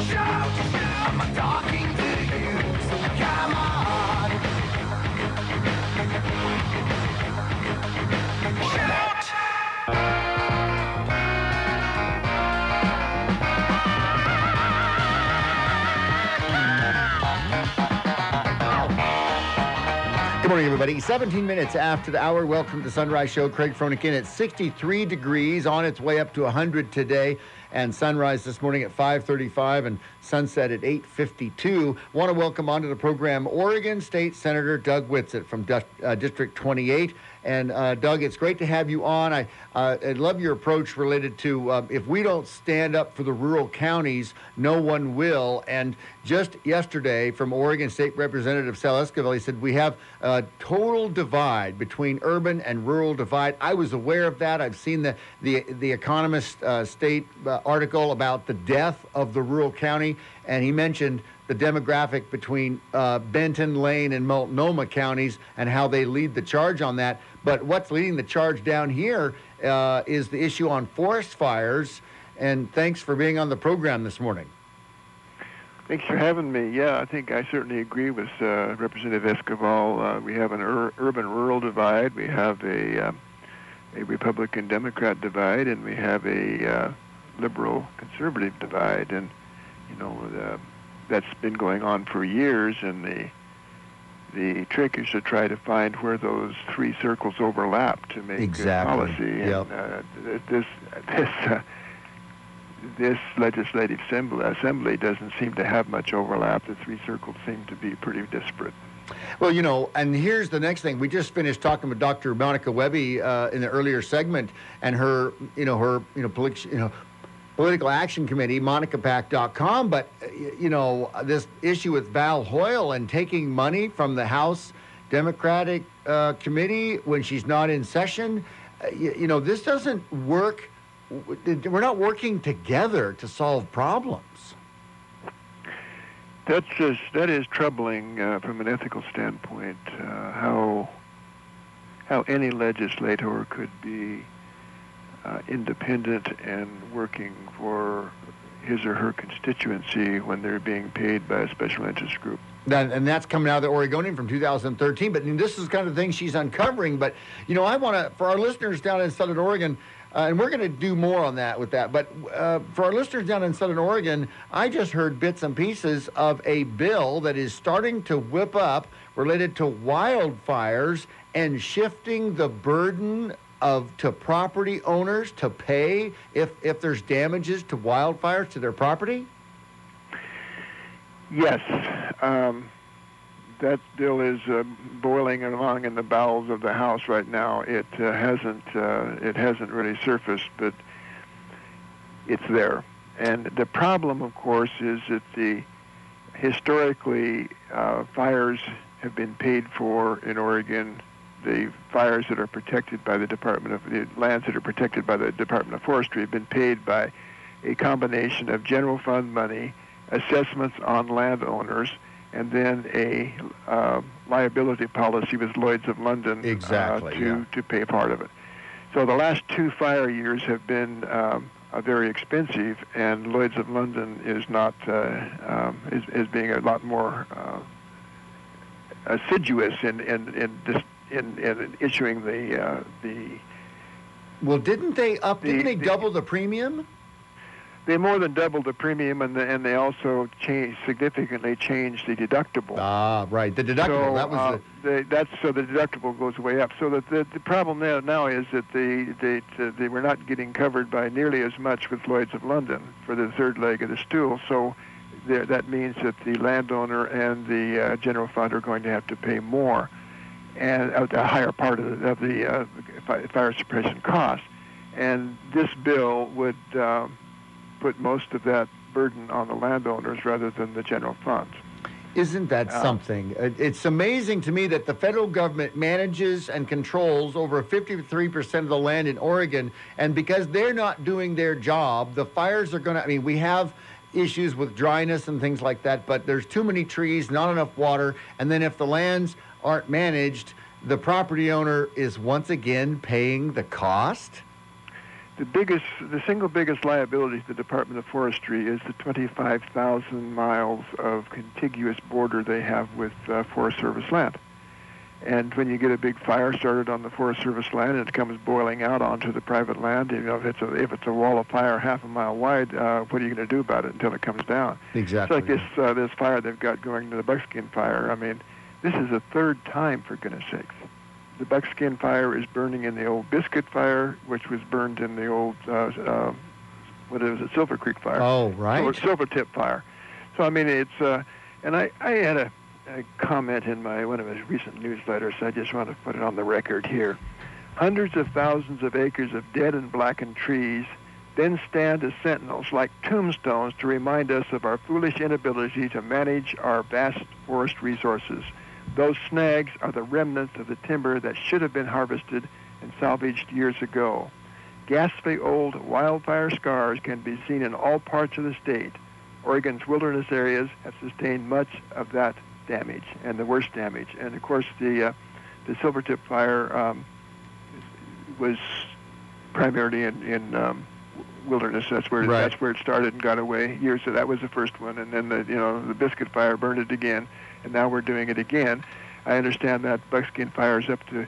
I'm talking to you, so come on. Shout! Good morning, everybody. 17 minutes after the hour. Welcome to the Sunrise Show. Craig Froelich in at 63 degrees, on its way up to 100 today. And sunrise this morning at 5:35 and sunset at 8:52. Want to welcome onto the program Oregon State Senator Doug Whitsett from District 28. And Doug, it's great to have you on. I love your approach related to if we don't stand up for the rural counties, no one will. And just yesterday from Oregon State Representative Sal Esquivel, he said we have a total divide between urban and rural divide. I was aware of that. I've seen the Economist state article about the death of the rural county, and he mentioned the demographic between Benton, Lane, and Multnomah counties and how they lead the charge on that. But what's leading the charge down here is the issue on forest fires. And thanks for being on the program this morning. Thanks for having me. Yeah, I think I certainly agree with Representative Esquivel. We have an urban-rural divide. We have a Republican-Democrat divide, and we have a liberal-conservative divide. And, you know, that's been going on for years, and the trick is to try to find where those three circles overlap to make exactly. Policy. Yep. And this legislative assembly doesn't seem to have much overlap. The three circles seem to be pretty disparate. Well, you know, and here's the next thing. We just finished talking with Dr. Monica Webby in the earlier segment, and her Political Action Committee, MonicaPAC.com, but, you know, this issue with Val Hoyle and taking money from the House Democratic Committee when she's not in session, you know, this doesn't work. We're not working together to solve problems. That is troubling from an ethical standpoint, how any legislator could be independent and working for his or her constituency when they're being paid by a special interest group. And that's coming out of the Oregonian from 2013. But this is kind of the thing she's uncovering. But, you know, I want to, for our listeners down in Southern Oregon, and we're going to do more on that with that. But for our listeners down in Southern Oregon, I just heard bits and pieces of a bill that is starting to whip up related to wildfires and shifting the burden to property owners to pay if there's damages to wildfires to their property? Yes. That bill is boiling along in the bowels of the House right now. It hasn't really surfaced, but it's there. And the problem, of course, is that historically fires have been paid for in Oregon. The fires that are protected by the lands that are protected by the Department of Forestry have been paid by a combination of general fund money, assessments on landowners, and then a liability policy with Lloyd's of London to pay part of it. So the last two fire years have been very expensive, and Lloyd's of London is not is being a lot more assiduous in issuing the. Well, didn't they double the premium? They more than doubled the premium, and they also significantly changed the deductible. Ah, right, the deductible. So, so the deductible goes way up. So that the problem now is that they were not getting covered by nearly as much with Lloyd's of London for the third leg of the stool. So that means that the landowner and the general fund are going to have to pay more, and a higher part of the fire suppression cost. And this bill would put most of that burden on the landowners rather than the general fund. Isn't that something? It's amazing to me that the federal government manages and controls over 53% of the land in Oregon, and because they're not doing their job, the fires are going to, we have issues with dryness and things like that, but there's too many trees, not enough water, and then if the lands aren't managed, the property owner is once again paying the cost? the single biggest liability to the Department of Forestry is the 25,000 miles of contiguous border they have with Forest Service land. And when you get a big fire started on the Forest Service land and it comes boiling out onto the private land, if it's a wall of fire half a mile wide, what are you going to do about it until it comes down? Exactly. It's like this fire they've got going to the buckskin fire. I mean, this is the third time, for goodness sakes. The buckskin fire is burning in the old Biscuit fire, which was burned in the old Silver Creek fire. Oh, right. Silver Tip fire. So I mean, it's and I had a comment in one of his recent newsletters. So I just want to put it on the record here. Hundreds of thousands of acres of dead and blackened trees then stand as sentinels like tombstones to remind us of our foolish inability to manage our vast forest resources. Those snags are the remnants of the timber that should have been harvested and salvaged years ago. Ghastly old wildfire scars can be seen in all parts of the state. Oregon's wilderness areas have sustained much of that damage and the worst damage. And of course, the Silvertip fire was primarily in wilderness. That's where it started and got away years. So that was the first one, and then the Biscuit fire burned it again, and now we're doing it again. I understand that buckskin fire is up to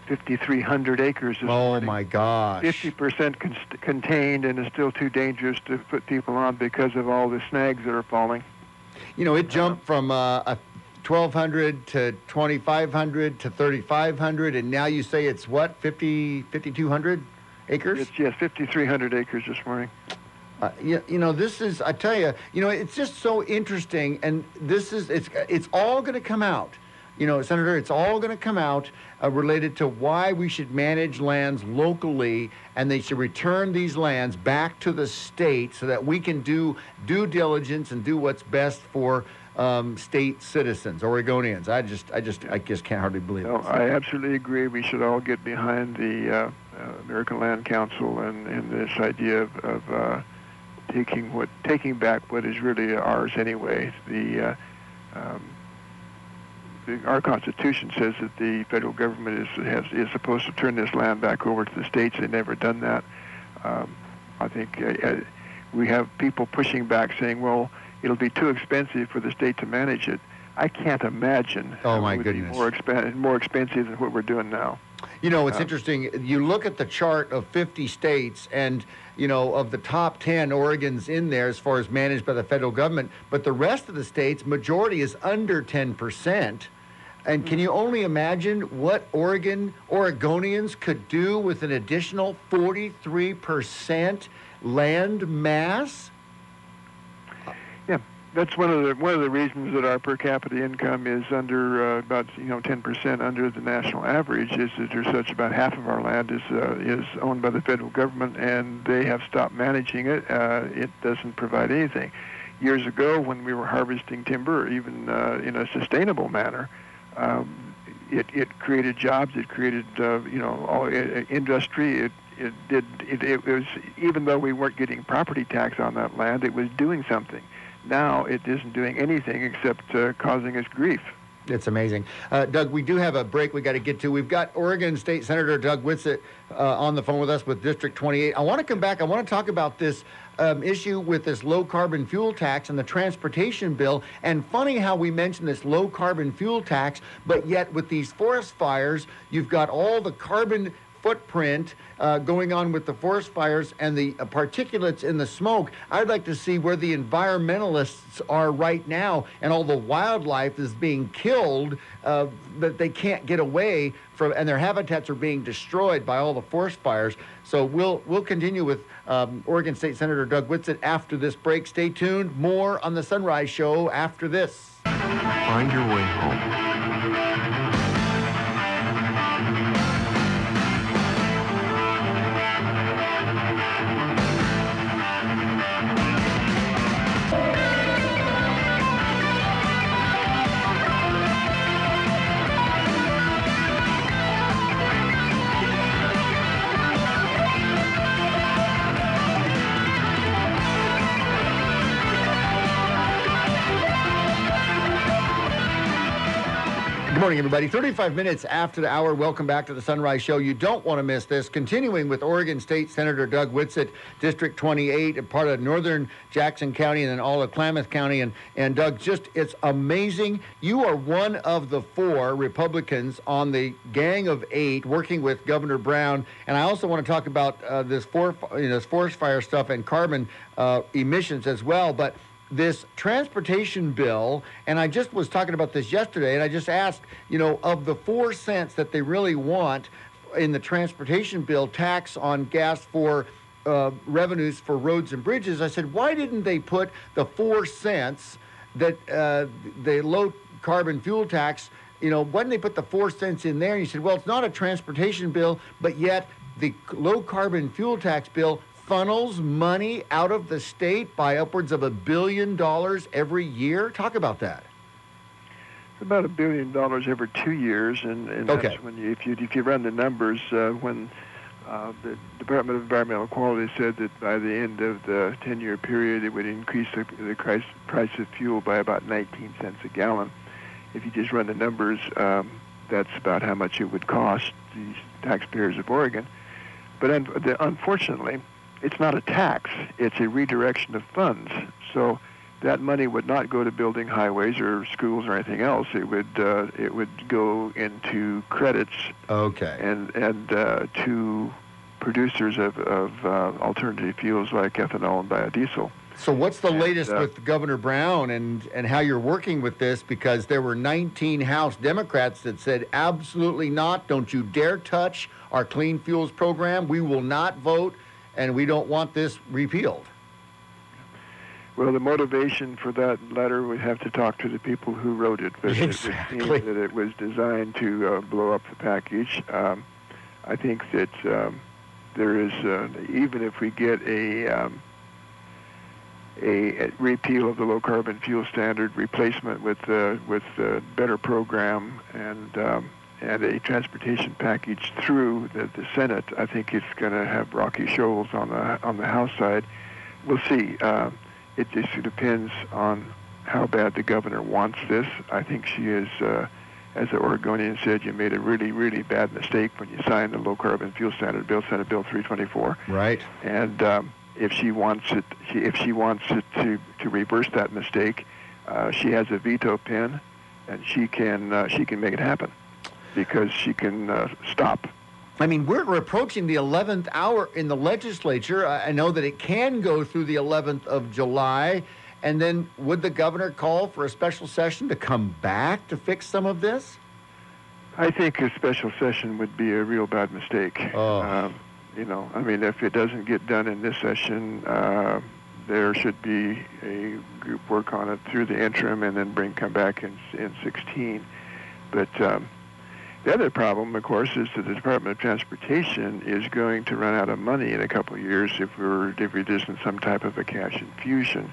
5,300 acres. Oh my gosh! 50% contained, and is still too dangerous to put people on because of all the snags that are falling. You know, it jumped from 1,200 to 2,500 to 3,500, and now you say it's what, 5,200 acres? Yes, 5,300 acres this morning. This is, I tell you, it's just so interesting, and it's all going to come out. Senator, it's all going to come out related to why we should manage lands locally, and they should return these lands back to the state so that we can do due diligence and do what's best for state citizens, Oregonians. I just can't hardly believe it. I absolutely agree. We should all get behind the American Land Council and this idea of taking back what is really ours anyway. Our Constitution says that the federal government is supposed to turn this land back over to the states. They've never done that. I think we have people pushing back, saying, "Well, it'll be too expensive for the state to manage it." I can't imagine. Oh my it would goodness! Be more expensive than what we're doing now. It's interesting. You look at the chart of 50 states, and of the top 10, Oregon's in there as far as managed by the federal government. But the rest of the states, majority is under 10%. And can you only imagine what Oregonians could do with an additional 43% land mass? Yeah, that's one of the reasons that our per capita income is under about 10% under the national average. Is that there's such about half of our land is owned by the federal government, and they have stopped managing it. It doesn't provide anything. Years ago, when we were harvesting timber, even in a sustainable manner. It created jobs. It created industry. It was, even though we weren't getting property tax on that land, it was doing something. Now it isn't doing anything except causing us grief. It's amazing. Doug, we do have a break we got to get to. We've got Oregon State Senator Doug Whitsett on the phone with us with District 28. I want to come back. I want to talk about this issue with this low-carbon fuel tax and the transportation bill. And funny how we mentioned this low-carbon fuel tax, but yet with these forest fires, you've got all the carbon footprint going on with the forest fires and the particulates in the smoke. I'd like to see where the environmentalists are right now, and all the wildlife is being killed that they can't get away from, and their habitats are being destroyed by all the forest fires. So we'll continue with Oregon State Senator Doug Whitsett after this break. Stay tuned. More on the Sunrise Show after this. Find your way home. Good morning, everybody. 35 minutes after the hour. Welcome back to the Sunrise Show. You don't want to miss this. Continuing with Oregon State Senator Doug Whitsett, District 28, a part of northern Jackson County and then all of Klamath County. And Doug, it's amazing. You are one of the 4 Republicans on the Gang of 8 working with Governor Brown. And I also want to talk about this forest fire stuff and carbon emissions as well. But this transportation bill, and I just was talking about this yesterday, and I just asked, of the 4 cents that they really want in the transportation bill, tax on gas for revenues for roads and bridges, I said, why didn't they put the 4 cents that the low carbon fuel tax, why didn't they put the 4 cents in there? And you said, well, it's not a transportation bill, but yet the low carbon fuel tax bill funnels money out of the state by upwards of $1 billion every year. Talk about that. It's about $1 billion every 2 years, and okay. That's when if you run the numbers, when the Department of Environmental Quality said that by the end of the 10-year period, it would increase the price of fuel by about 19 cents a gallon. If you just run the numbers, that's about how much it would cost the taxpayers of Oregon. But unfortunately, it's not a tax. It's a redirection of funds. So that money would not go to building highways or schools or anything else. It would go into credits. Okay. And to producers of alternative fuels like ethanol and biodiesel. So what's the latest with Governor Brown and how you're working with this? Because there were 19 House Democrats that said, absolutely not. Don't you dare touch our clean fuels program. We will not vote. And we don't want this repealed. Well, the motivation for that letter, we have to talk to the people who wrote it. But exactly. It seems that it was designed to blow up the package. I think that there is, even if we get a repeal of the low carbon fuel standard, replacement with a better program and a transportation package through the Senate, I think it's going to have rocky shoals on the House side. We'll see. It just depends on how bad the governor wants this. I think she is, as the Oregonian said, you made a really, really bad mistake when you signed the low carbon fuel standard bill, Senate Bill 324. Right. And if she wants it to reverse that mistake, she has a veto pen, and she can make it happen. Because she can stop. I mean, we're approaching the 11th hour in the legislature. I know that it can go through the 11th of July. And then would the governor call for a special session to come back to fix some of this? I think a special session would be a real bad mistake. Oh. If it doesn't get done in this session, there should be a group work on it through the interim and then come back in 16. But the other problem, of course, is that the Department of Transportation is going to run out of money in a couple of years if we're just in some type of a cash infusion.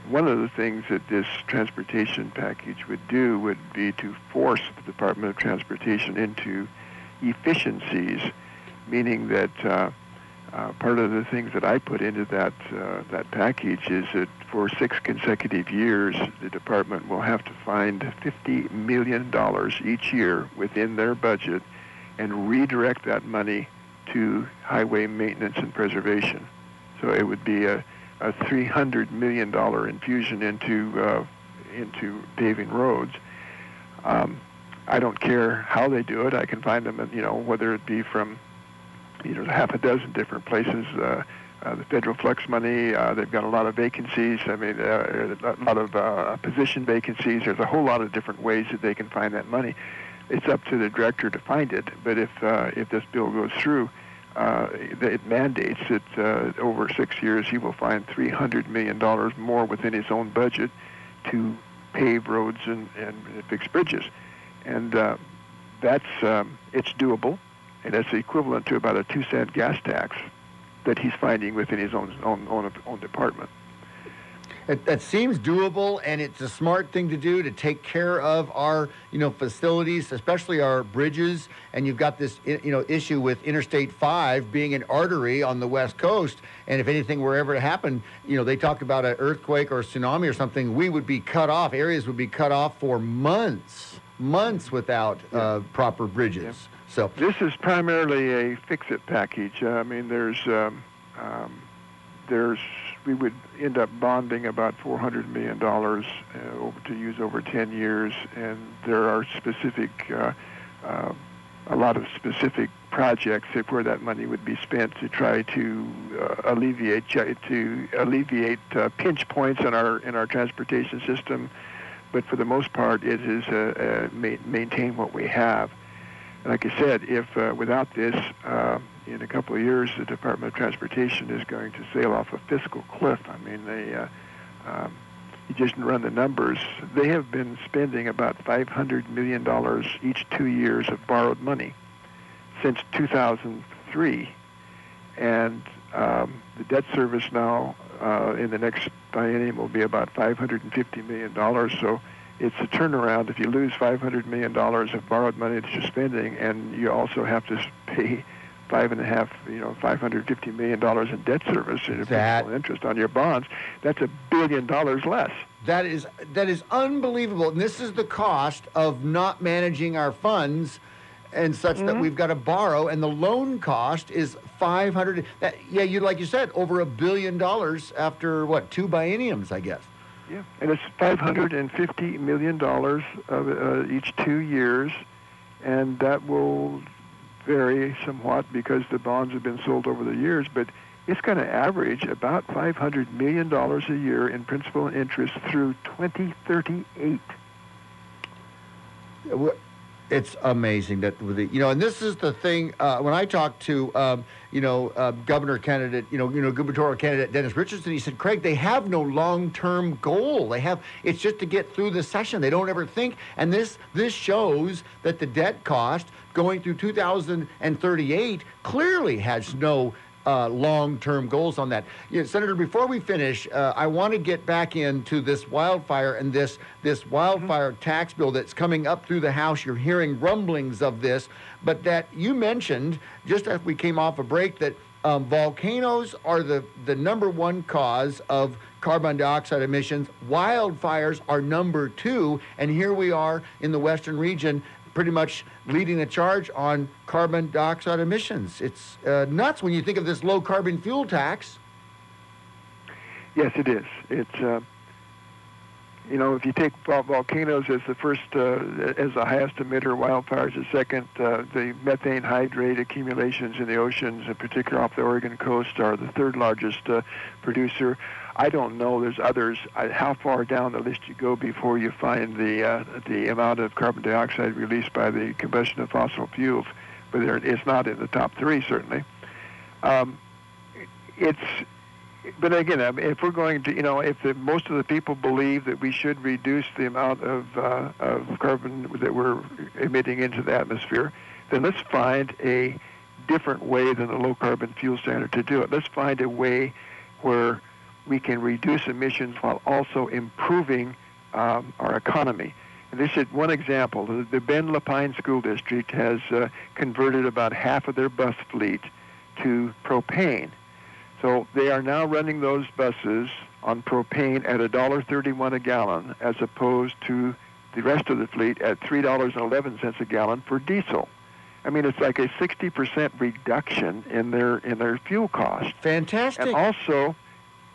One of the things that this transportation package would do would be to force the Department of Transportation into efficiencies, meaning that part of the things that I put into that package is that for 6 consecutive years, the department will have to find $50 million each year within their budget and redirect that money to highway maintenance and preservation. So it would be a $300 million infusion into paving roads. I don't care how they do it. I can find them, whether it be from half a dozen different places. The federal flex money, they've got a lot of vacancies. A lot of position vacancies. There's a whole lot of different ways that they can find that money. It's up to the director to find it. But if this bill goes through, it mandates that over 6 years he will find $300 million more within his own budget to pave roads and fix bridges. And it's doable. And that's equivalent to about a 2-cent gas tax that he's finding within his own department. That seems doable, and it's a smart thing to do to take care of our, facilities, especially our bridges. And you've got this, issue with Interstate 5 being an artery on the West Coast. And if anything were ever to happen, they talk about an earthquake or a tsunami or something, we would be cut off. Areas would be cut off for months. months without proper bridges. Yeah. So this is primarily a fix-it package. I mean, we would end up bonding about $400 million to use over 10 years, and there are a lot of specific projects where that money would be spent to try to alleviate pinch points in our transportation system. But for the most part, it is maintain what we have. And like I said, if without this, in a couple of years, the Department of Transportation is going to sail off a fiscal cliff. I mean, you just run the numbers. They have been spending about $500 million each 2 years of borrowed money since 2003. And the debt service now in the next biennium will be about $550 million. So it's a turnaround if you lose $500 million of borrowed money that you're spending, and you also have to pay $550 million in debt service and principal interest on your bonds. That's $1 billion less. That is unbelievable. And this is the cost of not managing our funds and such that we've got to borrow, and the loan cost is $500. Like you said, over $1 billion after what, 2 bienniums, I guess. Yeah, and it's $550 million of each 2 years, and that will vary somewhat because the bonds have been sold over the years, but it's going to average about $500 million a year in principal and interest through 2038. It's amazing that, and this is the thing, when I talked to, governor candidate, gubernatorial candidate Dennis Richardson, he said, Craig, they have no long-term goal. It's just to get through the session. They don't ever think, and this shows that the debt cost going through 2038 clearly has no long-term goals on that. Senator, before we finish, I want to get back into this wildfire and this wildfire tax bill that's coming up through the House. You're hearing rumblings of this, but that you mentioned, just as we came off a break, that volcanoes are the number one cause of carbon dioxide emissions. Wildfires are number 2, and here we are in the Western region pretty much leading the charge on carbon dioxide emissions. It's nuts when you think of this low carbon fuel tax. Yes, it is. It's, if you take volcanoes as the first, as the highest emitter, wildfires as second, the methane hydrate accumulations in the oceans, in particular off the Oregon coast, are the third largest producer. I don't know. There's others. How far down the list you go before you find the amount of carbon dioxide released by the combustion of fossil fuels, but it's not in the top 3 certainly. But again, if we're going to, if most of the people believe that we should reduce the amount of carbon that we're emitting into the atmosphere, then let's find a different way than the low carbon fuel standard to do it. Let's find a way where we can reduce emissions while also improving our economy. And this is one example. The Bend Lapine School District has converted about half of their bus fleet to propane. So they are now running those buses on propane at $1.31 a gallon, as opposed to the rest of the fleet at $3.11 a gallon for diesel. I mean, it's like a 60% reduction in their fuel cost. Fantastic. And also,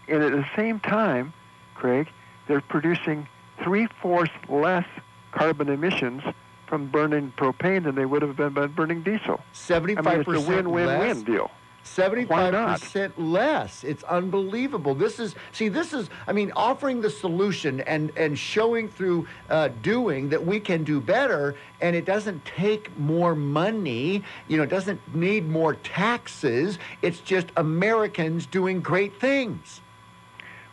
and at the same time, Craig, they're producing 3/4 less carbon emissions from burning propane than they would have been by burning diesel. 75% I mean, it's a win-win-win deal. 75% less. It's unbelievable. This is, offering the solution and showing through doing that we can do better, and it doesn't take more money, it doesn't need more taxes. It's just Americans doing great things.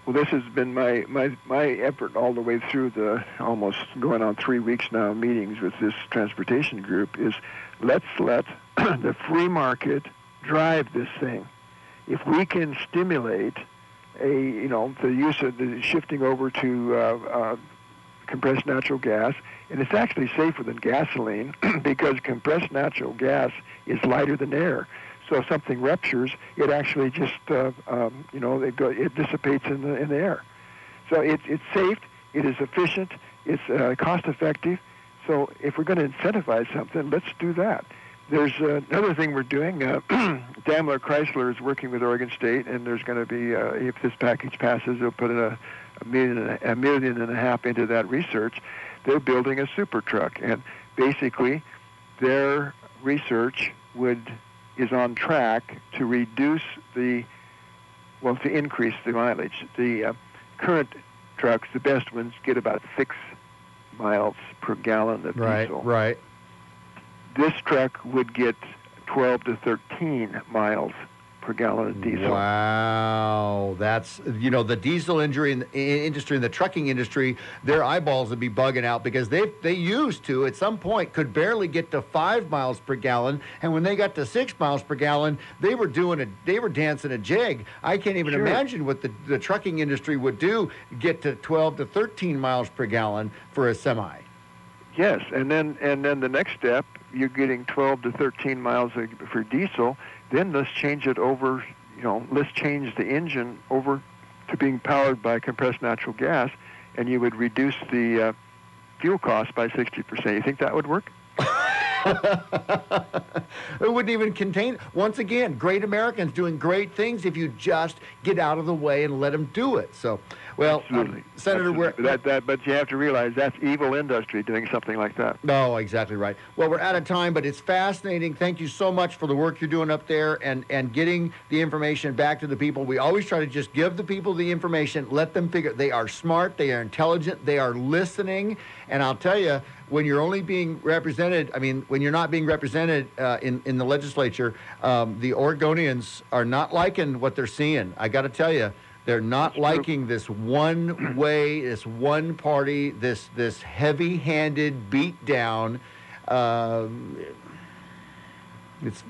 Well, this has been my effort all the way through the almost going on 3 weeks now meetings with this transportation group is let's let the free market drive this thing. If we can stimulate the use of the shifting over to compressed natural gas, and it's actually safer than gasoline because compressed natural gas is lighter than air. So if something ruptures, it actually just it dissipates in the air. So it's safe, it is efficient, it's cost effective. So if we're going to incentivize something, let's do that. There's another thing we're doing. Daimler Chrysler is working with Oregon State, and there's going to be, if this package passes, they'll put in a $1.5 million into that research. They're building a super truck, and basically their research is on track to reduce to increase the mileage. The current trucks, the best ones, get about 6 miles per gallon of diesel. Right. This truck would get 12 to 13 miles per gallon of diesel. Wow. That's, the diesel industry and the trucking industry, their eyeballs would be bugging out because they used to, at some point, could barely get to 5 miles per gallon. And when they got to 6 miles per gallon, they were dancing a jig. I can't even imagine what the trucking industry would do, get to 12 to 13 miles per gallon for a semi. Yes, and then the next step, you're getting 12 to 13 miles for diesel. Then let's change it over, let's change the engine over to being powered by compressed natural gas, and you would reduce the fuel cost by 60%. You think that would work? It wouldn't even contain, once again, great Americans doing great things if you just get out of the way and let them do it. So, well, Absolutely. Senator, but you have to realize that's evil industry doing something like that. No, exactly right. Well, we're out of time, but it's fascinating. Thank you so much for the work you're doing up there and getting the information back to the people. We always try to just give the people the information, let them figure. They are smart, they are intelligent, they are listening, and I'll tell you, when you're only being represented, when you're not being represented in the legislature, the Oregonians are not liking what they're seeing. I got to tell you, they're not liking this one way, this one party, this heavy-handed beat down. It's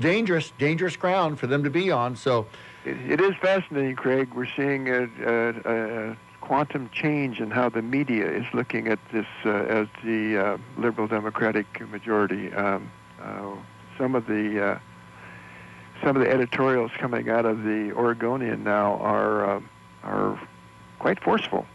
dangerous ground for them to be on. So it is fascinating, Craig. We're seeing a quantum change in how the media is looking at this as the liberal Democratic majority. Some of the editorials coming out of the Oregonian now are quite forceful.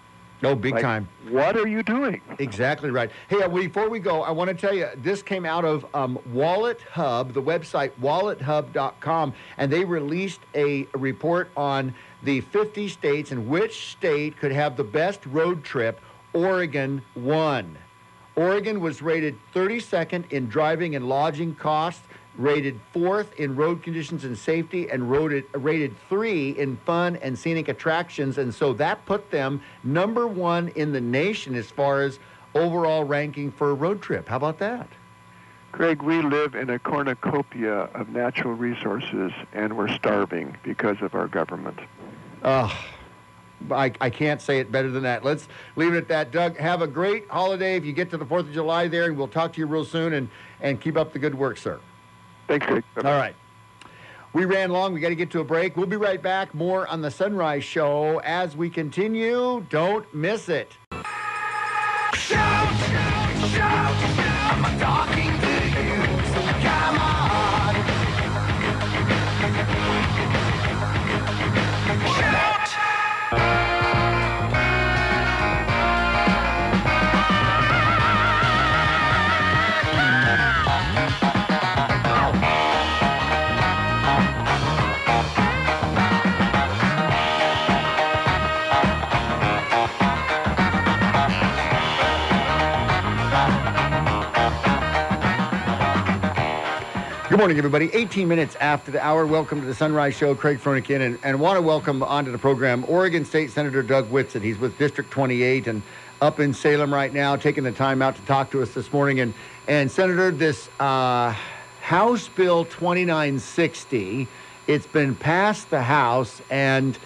Oh, big time. What are you doing? Exactly right. Hey, before we go, I want to tell you, this came out of Wallet Hub, the website wallethub.com, and they released a report on the 50 states and which state could have the best road trip. Oregon won. Oregon was rated 32nd in driving and lodging costs, rated 4th in road conditions and safety, and rated 3 in fun and scenic attractions. And so that put them number 1 in the nation as far as overall ranking for a road trip. How about that? Craig, we live in a cornucopia of natural resources, and we're starving because of our government. I can't say it better than that. Let's leave it at that. Doug, have a great holiday if you get to the 4th of July there, and we'll talk to you real soon, and keep up the good work, sir. Thanks, Craig. Bye-bye. All right. We ran long. We got to get to a break. We'll be right back. More on the Sunrise Show as we continue. Don't miss it. Shout, shout, I'm talking to you, so come on. Shout. Good morning, everybody. 18 minutes after the hour. Welcome to the Sunrise Show. Craig Fronikin, and want to welcome onto the program Oregon State Senator Doug Whitsett. He's with District 28 and up in Salem right now, taking the time out to talk to us this morning. And Senator, this House Bill 2960, it's been passed the House, and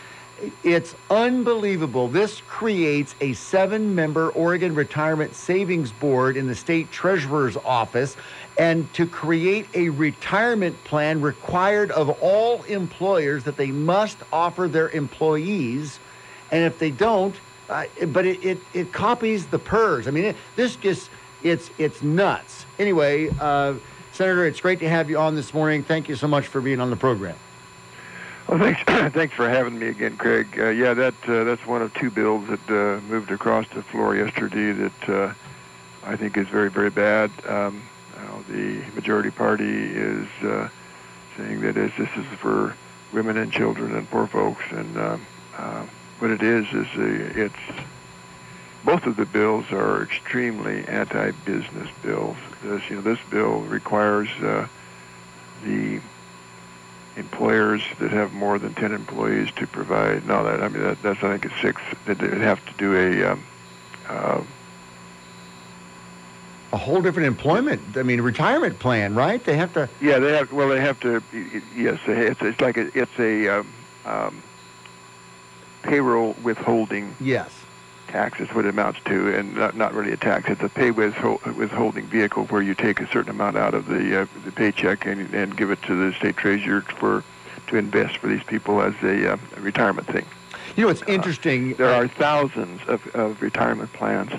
it's unbelievable. This creates a 7-member Oregon Retirement Savings Board in the state treasurer's office, and to create a retirement plan required of all employers that they must offer their employees. And if they don't, but it copies the PERS. I mean, it's nuts. Anyway, Senator, it's great to have you on this morning. Thank you so much for being on the program. Well, thanks for having me again, Craig. That's one of 2 bills that moved across the floor yesterday that I think is very, very bad. The majority party is saying that this is for women and children and poor folks, and what it is it's both of the bills are extremely anti-business bills. This bill requires the employers that have more than 10 employees to provide. That's I think it's 6. That they would have to do a whole different employment. Retirement plan, right? They have to. Yeah, they have. Well, they have to. Yes, it's like it's a payroll withholding. Yes. Tax is what it amounts to, and not really a tax. It's a pay withholding vehicle where you take a certain amount out of the paycheck and give it to the state treasurer to invest for these people as a retirement thing. It's interesting. There are thousands of retirement plans.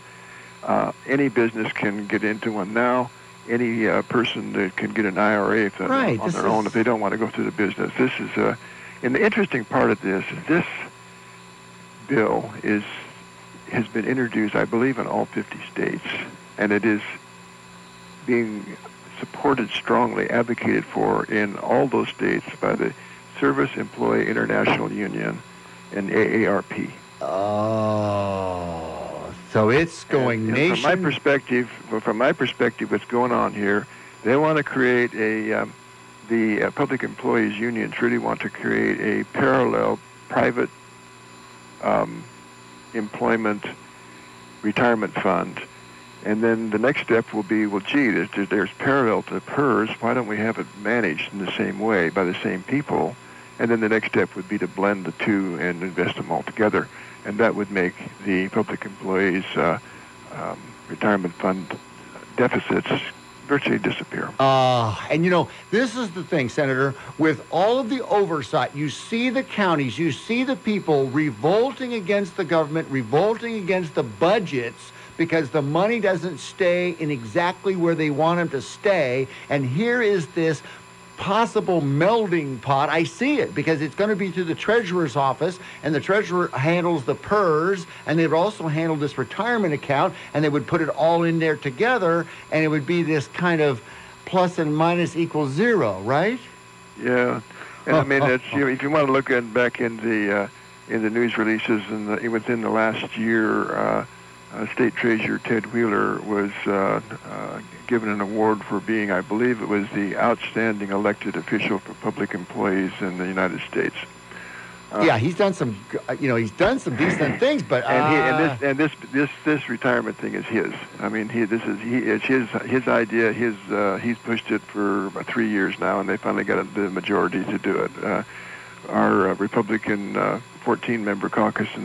Any business can get into one now. Any person that can get an IRA on their own if they don't want to go through the business. This is and the interesting part of this is this bill has been introduced, I believe, in all 50 states, and it is being supported strongly, advocated for in all those states by the Service Employee International Union and AARP. Oh, so it's going nation. From my perspective, what's going on here? They want to create the Public Employees Unions really want to create a parallel private employment retirement fund, and then the next step will be, there's parallel to PERS, why don't we have it managed in the same way by the same people? And then the next step would be to blend the two and invest them all together, and that would make the public employees retirement fund deficits virtually disappear. And this is the thing, Senator, with all of the oversight, you see the counties, you see the people revolting against the government, revolting against the budgets because the money doesn't stay in exactly where they want them to stay. And here is this possible melding pot. I see it because it's going to be through the treasurer's office, and the treasurer handles the PERS, and they would also handle this retirement account, and they would put it all in there together, and it would be this kind of plus and minus equals zero, right? Yeah, and it's if you want to look back in the news releases within the last year. State Treasurer Ted Wheeler was given an award for being, I believe it was the outstanding elected official for public employees in the United States. He's done some, decent things, but this retirement thing is his. It's his idea. He's pushed it for about 3 years now, and they finally got the majority to do it. Our Republican 14-member caucus in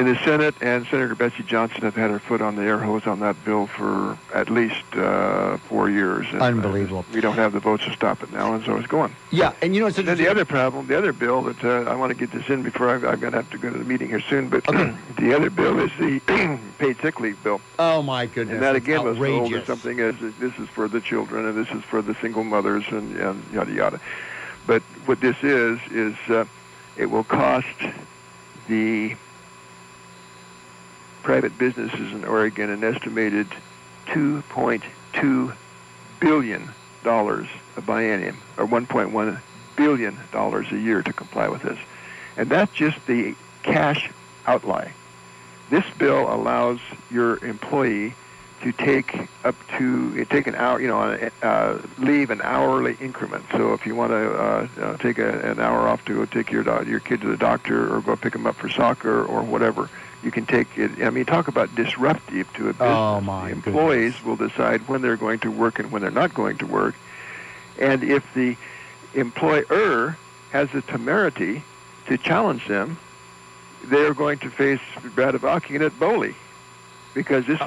the Senate and Senator Betsy Johnson have had her foot on the air hose on that bill for at least 4 years. And, unbelievable. We don't have the votes to stop it now, and so it's going. Yeah, and it's then the other bill that I want to get this in before I'm going to have to go to the meeting here soon, but the other bill is the paid sick leave bill. Oh, my goodness. And that, again, was outrageous. sold as something as this is for the children and this is for the single mothers and yada, yada. But what this is it will cost the private businesses in Oregon an estimated $2.2 billion a biennium, or $1.1 billion a year to comply with this. And that's just the cash outlay. This bill allows your employee to take an hour, leave an hourly increment. So if you want to take an hour off to go take your kid to the doctor or go pick them up for soccer or whatever, you can take it. Talk about disruptive to a business. Oh, my The employees goodness. will decide when they're going to work and when they're not going to work. And if the employer has the temerity to challenge them, they're going to face Bradavakian at Bowley. Because this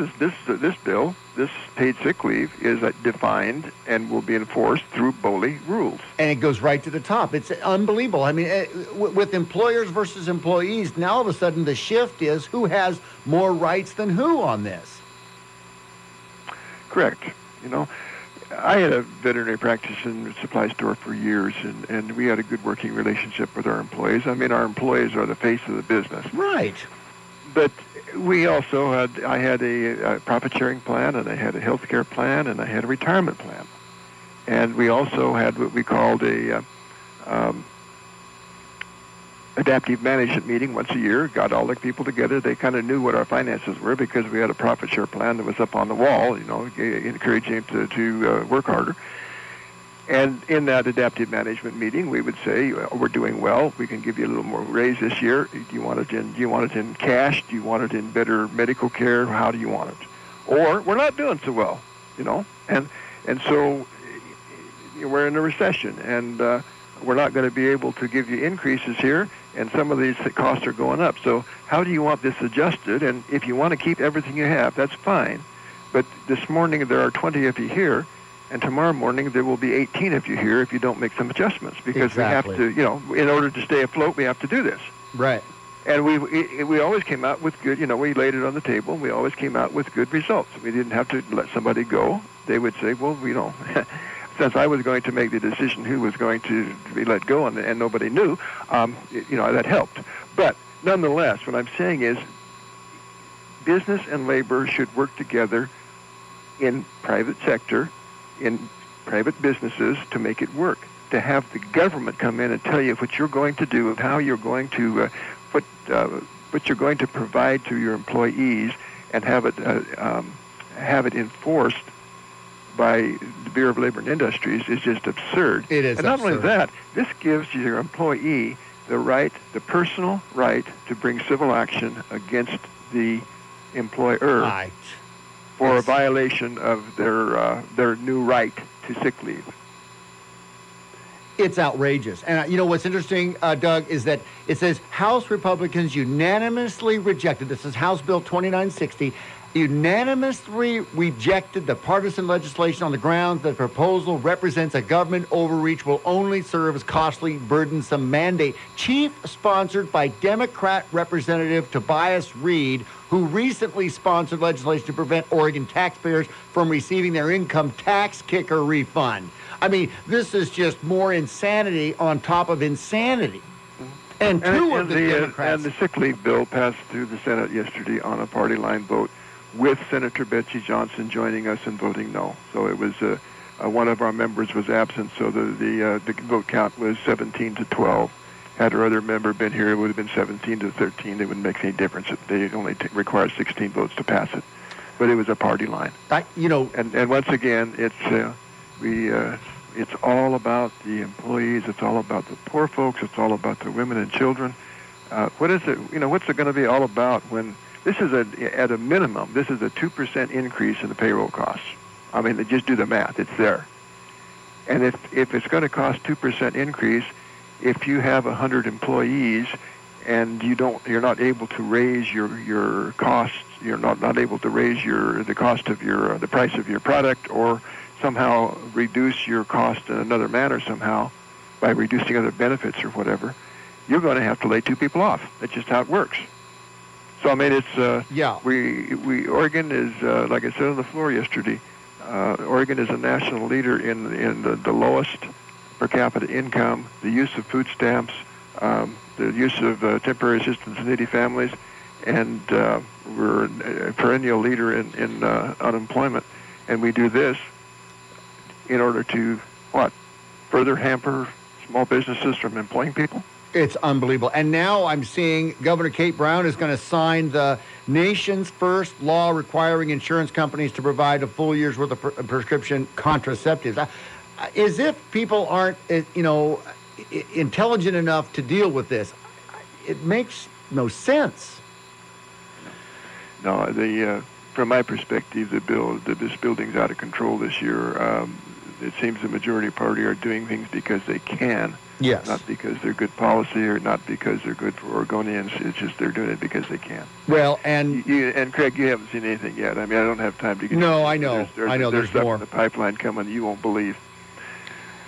bill, this paid sick leave, is defined and will be enforced through Bowley rules. And it goes right to the top. It's unbelievable. With employers versus employees, now all of a sudden the shift is who has more rights than who on this. Correct. I had a veterinary practice and supply store for years, and we had a good working relationship with our employees. Our employees are the face of the business. Right. But we also I had a profit sharing plan, and I had a health care plan, and I had a retirement plan. And we also had what we called a adaptive management meeting once a year, got all the people together. They kind of knew what our finances were because we had a profit share plan that was up on the wall, encouraging them to work harder. And in that adaptive management meeting, we would say, we're doing well. We can give you a little more raise this year. Do you want it in cash? Do you want it in better medical care? How do you want it? Or we're not doing so well, and so we're in a recession, and we're not going to be able to give you increases here, and some of these costs are going up. So how do you want this adjusted? And if you want to keep everything you have, that's fine. But this morning there are 20 of you here, and tomorrow morning there will be 18 of you here if you don't make some adjustments, because Exactly. we have to, in order to stay afloat, we have to do this. Right. And we always came out with good, we laid it on the table, and we always came out with good results. We didn't have to let somebody go. They would say, well, since I was going to make the decision who was going to be let go and nobody knew, that helped. But nonetheless, what I'm saying is business and labor should work together in private sector, in private businesses, to make it work. To have the government come in and tell you what you're going to do and how you're going to what you're going to provide to your employees, and have it enforced by the Bureau of Labor and Industries is just absurd. It is and not absurd. only that, this gives your employee the personal right to bring civil action against the employer Right. for a violation of their new right to sick leave. It's outrageous. And what's interesting, Doug, is that it says House Republicans unanimously rejected, this is House Bill 2960, unanimously rejected the partisan legislation on the grounds that the proposal represents a government overreach, will only serve as costly, burdensome mandate. Chief sponsored by Democrat Representative Tobias Reed, who recently sponsored legislation to prevent Oregon taxpayers from receiving their income tax kicker refund. I mean, this is just more insanity on top of insanity. And two of the Democrats... And the sick leave bill passed through the Senate yesterday on a party line vote, with Senator Betsy Johnson joining us and voting no. So it was one of our members was absent, so the vote count was 17-12. Had our other member been here, it would have been 17-13. It wouldn't make any difference. They only require 16 votes to pass it. But it was a party line. And once again, it's all about the employees. It's all about the poor folks. It's all about the women and children. What is it? What's it going to be all about when this is at a minimum? This is a 2% increase in the payroll costs. I mean, just do the math. It's there. And if it's going to cost 2% increase, if you have 100 employees and you're not able to raise your costs, you're not able to raise the cost of the price of your product, or somehow reduce your cost in another manner somehow by reducing other benefits or whatever, you're going to have to lay two people off. That's just how it works. So I mean, it's Oregon is like I said on the floor yesterday. Oregon is a national leader in the lowest per capita income, the use of food stamps, the use of temporary assistance to needy families, and we're a perennial leader in unemployment. And we do this in order to, further hamper small businesses from employing people? It's unbelievable. And now I'm seeing Governor Kate Brown is going to sign the nation's first law requiring insurance companies to provide a full year's worth of prescription contraceptives. As if people aren't, intelligent enough to deal with this. It makes no sense. No, from my perspective, this building's out of control this year. It seems the majority party are doing things because they can. Yes. Not because they're good policy or not because they're good for Oregonians. It's just they're doing it because they can. Well, and Craig, you haven't seen anything yet. I mean, I don't have time to get. No, I know. There's stuff more in the pipeline coming you won't believe.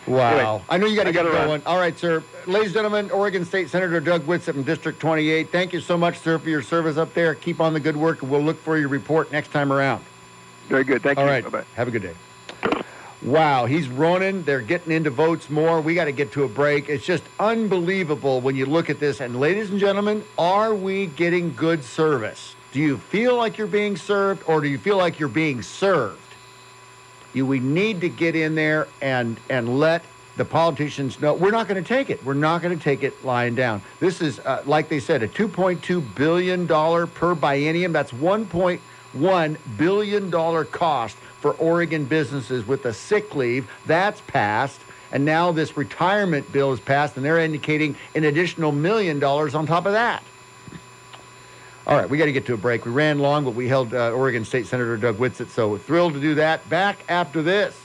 Wow. Anyway, I know you got to get going. run. All right, sir. Ladies and gentlemen, Oregon State Senator Doug Whitsett from District 28. Thank you so much, sir, for your service up there. Keep on the good work, and we'll look for your report next time around. Very good. Thank you. All right. Bye-bye. Have a good day. Wow, he's running. They're getting into votes more. We got to get to a break. It's just unbelievable when you look at this. And ladies and gentlemen, are we getting good service? Do you feel like you're being served, or do you feel like you're being served? We need to get in there and let the politicians know we're not going to take it. We're not going to take it lying down. This is, like they said, a $2.2 billion per biennium. That's $1.1 billion cost for Oregon businesses with the sick leave. That's passed. And now this retirement bill is passed, and they're indicating an additional $1 million on top of that. All right, we got to get to a break. We ran long, but we held Oregon State Senator Doug Whitsett, so we're thrilled to do that. Back after this.